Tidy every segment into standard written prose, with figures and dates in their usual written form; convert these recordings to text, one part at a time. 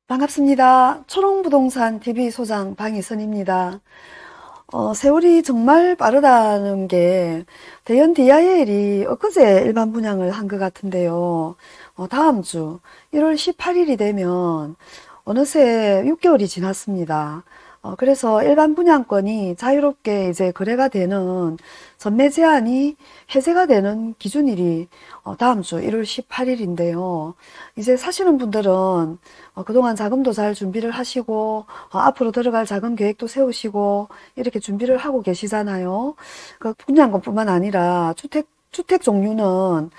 반갑습니다. 초롱부동산 TV 소장 방희선입니다. 세월이 정말 빠르다는 게 대연 DIL이 엊그제 일반 분양을 한 것 같은데요. 다음 주 1월 18일이 되면 어느새 6개월이 지났습니다. 그래서 일반 분양권이 자유롭게 이제 거래가 되는 전매 제한이 해제가 되는 기준일이 다음 주 1월 18일인데요. 이제 사시는 분들은 그동안 자금도 잘 준비를 하시고 앞으로 들어갈 자금 계획도 세우시고 이렇게 준비를 하고 계시잖아요. 그 분양권뿐만 아니라 주택 종류는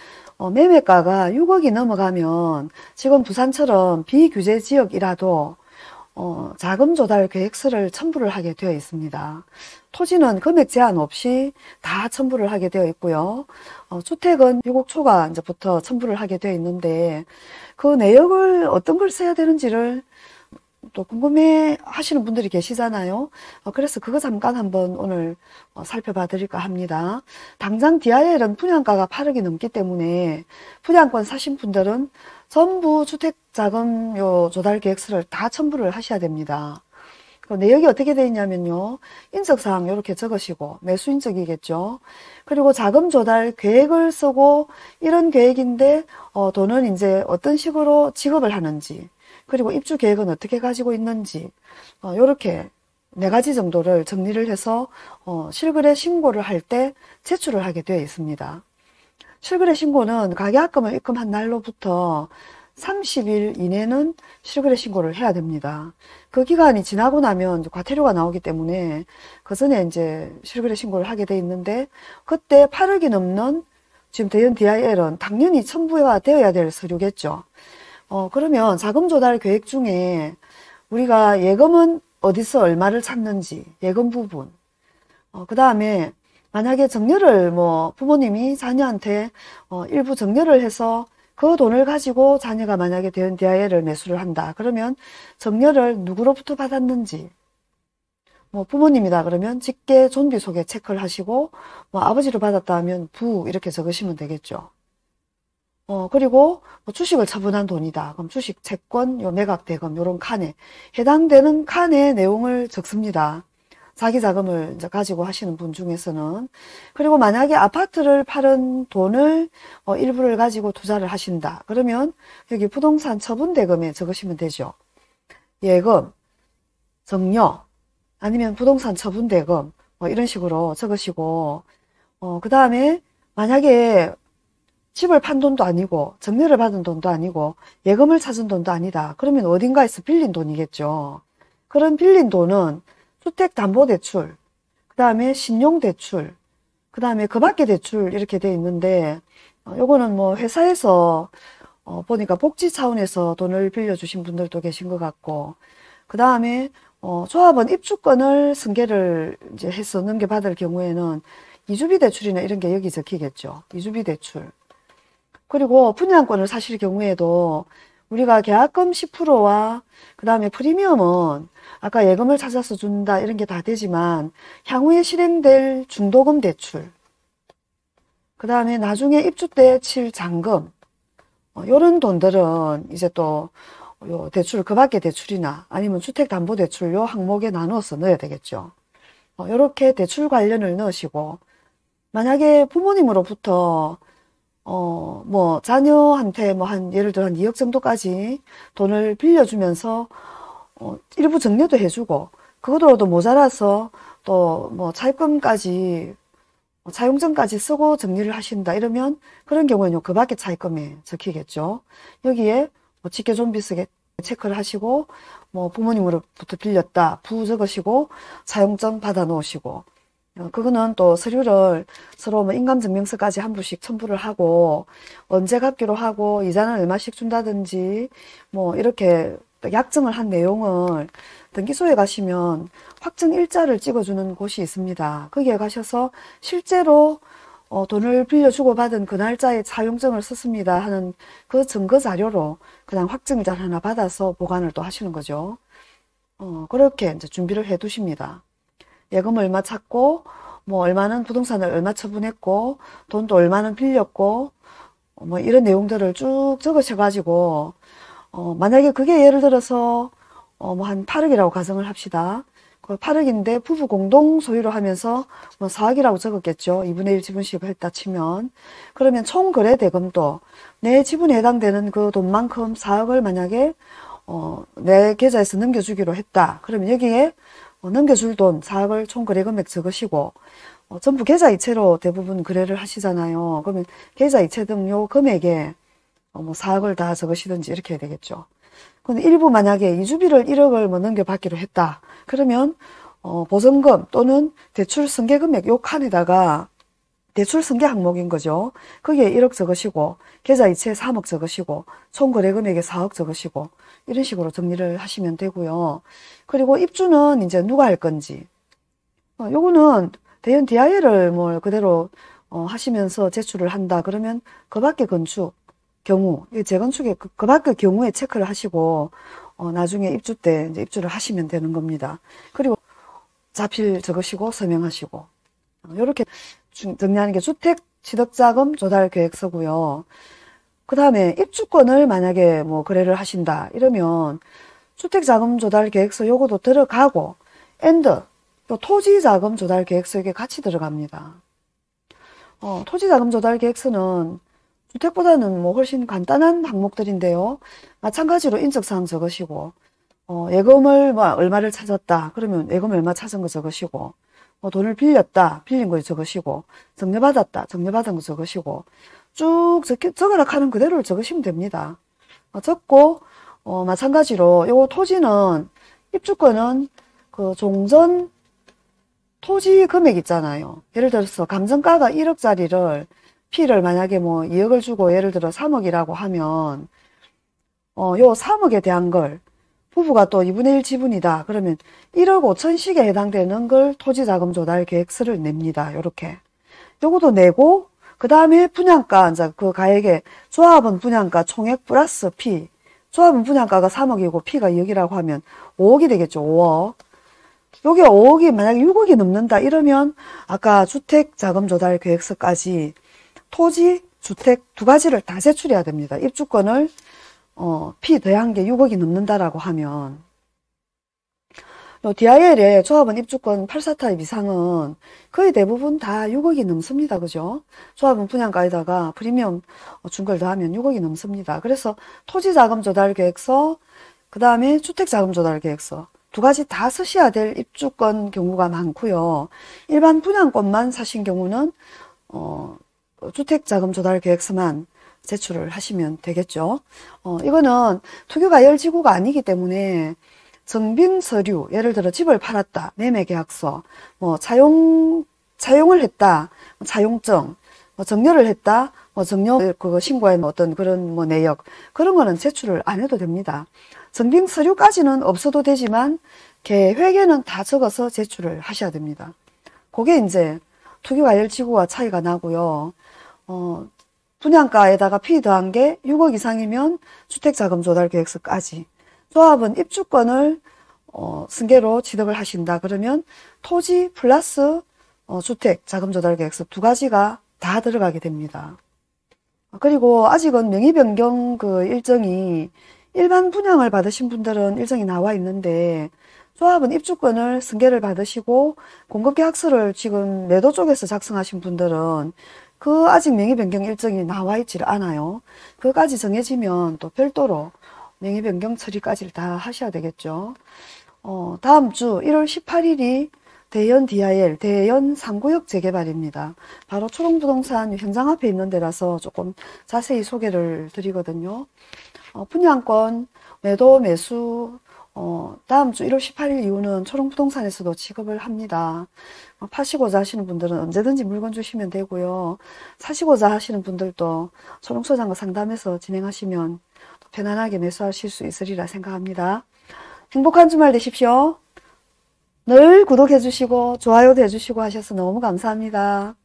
매매가가 6억이 넘어가면 지금 부산처럼 비규제 지역이라도 자금 조달 계획서를 첨부를 하게 되어 있습니다. 토지는 금액 제한 없이 다 첨부를 하게 되어 있고요. 주택은 6억 초과부터 첨부를 하게 되어 있는데 그 내역을 어떤 걸 써야 되는지를 또 궁금해 하시는 분들이 계시잖아요. 그래서 그거 잠깐 한번 오늘 살펴봐 드릴까 합니다. 당장 DIL은 분양가가 8억이 넘기 때문에 분양권 사신 분들은 전부 주택자금 조달 계획서를 다 첨부를 하셔야 됩니다. 그 내역이 어떻게 되어 있냐면요. 인적사항 이렇게 적으시고 매수인적이겠죠. 그리고 자금 조달 계획을 쓰고 이런 계획인데 돈은 이제 어떤 식으로 지급을 하는지 그리고 입주 계획은 어떻게 가지고 있는지 이렇게 4가지 정도를 정리를 해서 실거래 신고를 할 때 제출을 하게 되어 있습니다. 실거래 신고는 가계합금을 입금한 날로부터 30일 이내는 실거래 신고를 해야 됩니다. 그 기간이 지나고 나면 과태료가 나오기 때문에 그 전에 이제 실거래 신고를 하게 돼 있는데 그때 8억이 넘는 지금 대연 DIL은 당연히 첨부가 되어야 될 서류겠죠. 그러면 자금 조달 계획 중에 우리가 예금은 어디서 얼마를 찾는지 예금 부분 그 다음에 만약에 정려를 부모님이 자녀한테 일부 정려를 해서 그 돈을 가지고 자녀가 만약에 대연 DIL을 매수를 한다. 그러면 정려를 누구로부터 받았는지 부모님이다 그러면 직계 존비 속에 체크를 하시고 아버지로 받았다 하면 부 이렇게 적으시면 되겠죠. 그리고 주식을 처분한 돈이다. 그럼 주식, 채권, 매각, 대금 요런 칸에 해당되는 칸의 내용을 적습니다. 자기 자금을 이제 가지고 하시는 분 중에서는. 그리고 만약에 아파트를 팔은 돈을 일부를 가지고 투자를 하신다. 그러면 여기 부동산 처분 대금에 적으시면 되죠. 예금, 정려, 아니면 부동산 처분 대금 이런 식으로 적으시고 그 다음에 만약에 집을 판 돈도 아니고 정려를 받은 돈도 아니고 예금을 찾은 돈도 아니다. 그러면 어딘가에서 빌린 돈이겠죠. 그런 빌린 돈은 주택담보대출, 그 다음에 신용대출, 그 다음에 그 밖에 대출 이렇게 돼 있는데 요거는 회사에서 보니까 복지 차원에서 돈을 빌려주신 분들도 계신 것 같고 그 다음에 조합원 입주권을 승계를 이제 해서 넘겨받을 경우에는 이주비 대출이나 이런 게 여기 적히겠죠. 이주비 대출. 그리고 분양권을 사실 경우에도 우리가 계약금 10%와 그 다음에 프리미엄은 아까 예금을 찾아서 준다 이런 게 다 되지만 향후에 실행될 중도금 대출 그 다음에 나중에 입주 때 칠 잔금 요런 돈들은 이제 또 요 대출 그 밖에 대출이나 아니면 주택담보대출 요 항목에 나누어서 넣어야 되겠죠. 요렇게 대출 관련을 넣으시고 만약에 부모님으로부터 자녀한테 예를 들어 한 2억 정도까지 돈을 빌려주면서, 일부 정려도 해주고, 그거로도 모자라서 또 차입금까지, 차용증까지 쓰고 정리를 하신다. 이러면 그런 경우에는 그 밖에 차입금에 적히겠죠. 여기에 직계 좀비 쓰게 체크를 하시고, 부모님으로부터 빌렸다. 부 적으시고, 차용증 받아 놓으시고, 그거는 또 서류를 서로 인감증명서까지 한 부씩 첨부를 하고 언제 갚기로 하고 이자는 얼마씩 준다든지 이렇게 약정을 한 내용을 등기소에 가시면 확정 일자를 찍어주는 곳이 있습니다. 거기에 가셔서 실제로 돈을 빌려주고 받은 그 날짜에 차용증을 썼습니다 하는 그 증거 자료로 그냥 확정일자를 하나 받아서 보관을 또 하시는 거죠. 그렇게 이제 준비를 해 두십니다. 예금 얼마 찾고 얼마는 부동산을 얼마 처분했고 돈도 얼마는 빌렸고 이런 내용들을 쭉 적으셔 가지고 만약에 그게 예를 들어서 뭐 한 8억이라고 가정을 합시다. 그 8억인데 부부 공동 소유로 하면서 뭐 4억이라고 적었겠죠. 2분의 1 지분식을 했다 치면. 그러면 총 거래 대금도 내 지분에 해당되는 그 돈만큼 4억을 만약에 내 계좌에서 넘겨주기로 했다. 그러면 여기에 넘겨줄 돈 4억을 총 거래 금액 적으시고 전부 계좌 이체로 대부분 거래를 하시잖아요. 그러면 계좌 이체 등 요 금액에 뭐 4억을 다 적으시든지 이렇게 해야 되겠죠. 근데 일부 만약에 이주비를 1억을 뭐 넘겨받기로 했다. 그러면 보증금 또는 대출 승계 금액 요 칸에다가 대출 승계 항목인 거죠. 거기에 1억 적으시고 계좌 이체 3억 적으시고 총 거래 금액에 4억 적으시고 이런 식으로 정리를 하시면 되고요. 그리고 입주는 이제 누가 할 건지 요거는 대연 DIL을 뭐 그대로 하시면서 제출을 한다. 그러면 그 밖에 건축 경우, 재건축의 그 밖의 경우에 체크를 하시고, 나중에 입주 때 이제 입주를 하시면 되는 겁니다. 그리고 자필 적으시고 서명하시고, 요렇게 정리하는 게 주택 취득자금 조달 계획서고요. 그 다음에 입주권을 만약에 뭐 거래를 하신다. 이러면 주택자금 조달 계획서 요거도 들어가고, 또 토지자금 조달 계획서 이게 같이 들어갑니다. 토지자금 조달 계획서는 주택보다는 뭐 훨씬 간단한 항목들인데요. 마찬가지로 인적사항 적으시고, 예금을 뭐 얼마를 찾았다. 그러면 예금 얼마 찾은 거 적으시고, 돈을 빌렸다. 빌린 거 적으시고, 정려받았다. 정려받은 거 적으시고, 쭉 적으라 하는 그대로 적으시면 됩니다. 적고, 마찬가지로 요 토지는, 입주권은 그 종전 토지 금액 있잖아요. 예를 들어서 감정가가 1억짜리를 P를 만약에 뭐 2억을 주고 예를 들어 3억이라고 하면 요 3억에 대한 걸 부부가 또 2분의 1 지분이다. 그러면 1억 5천씩에 해당되는 걸 토지자금 조달 계획서를 냅니다. 요렇게. 요것도 내고 그 다음에 분양가 이제 그 가액에 조합원 분양가 총액 플러스 P. 조합원 분양가가 3억이고 P가 2억이라고 하면 5억이 되겠죠. 5억. 요게 5억이 만약에 6억이 넘는다 이러면 아까 주택자금 조달 계획서까지 토지, 주택 두 가지를 다 제출해야 됩니다. 입주권을 P 더한 게 6억이 넘는다라고 하면 DIL의 조합원 입주권 84타입 이상은 거의 대부분 다 6억이 넘습니다. 그죠? 조합원 분양가에다가 프리미엄 준 걸 더하면 6억이 넘습니다. 그래서 토지자금 조달 계획서 그 다음에 주택자금 조달 계획서 두 가지 다 쓰셔야 될 입주권 경우가 많고요. 일반 분양권만 사신 경우는 주택자금 조달 계획서만 제출을 하시면 되겠죠. 이거는 투기과열지구가 아니기 때문에 정빈 서류, 예를 들어 집을 팔았다, 매매계약서, 뭐 차용을 했다, 차용증, 뭐 정려를 했다, 뭐 정려 그거 신고한 어떤 그런 뭐 내역 그런 거는 제출을 안 해도 됩니다. 정빈 서류까지는 없어도 되지만 계획에는 다 적어서 제출을 하셔야 됩니다. 그게 이제 투기과열지구와 차이가 나고요. 분양가에다가 P 더한 게 6억 이상이면 주택자금 조달 계획서까지. 조합은 입주권을 승계로 취득을 하신다. 그러면 토지 플러스 주택 자금 조달 계획서 두 가지가 다 들어가게 됩니다. 그리고 아직은 명의 변경 그 일정이 일반 분양을 받으신 분들은 일정이 나와 있는데 조합은 입주권을 승계를 받으시고 공급계약서를 지금 매도 쪽에서 작성하신 분들은 그 아직 명의 변경 일정이 나와 있지를 않아요. 그까지 정해지면 또 별도로 명의 변경 처리까지 다 하셔야 되겠죠. 다음 주 1월 18일이 대연 DIL, 대연 3구역 재개발입니다. 바로 초롱부동산 현장 앞에 있는 데라서 조금 자세히 소개를 드리거든요. 분양권, 매도, 매수, 다음 주 1월 18일 이후는 초롱부동산에서도 취급을 합니다. 파시고자 하시는 분들은 언제든지 물건 주시면 되고요. 사시고자 하시는 분들도 초롱소장과 상담해서 진행하시면 편안하게 매수하실 수 있으리라 생각합니다. 행복한 주말 되십시오. 늘 구독해 주시고 좋아요도 해주시고 하셔서 너무 감사합니다.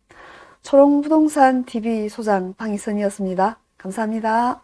초롱부동산 TV 소장 방희선이었습니다. 감사합니다.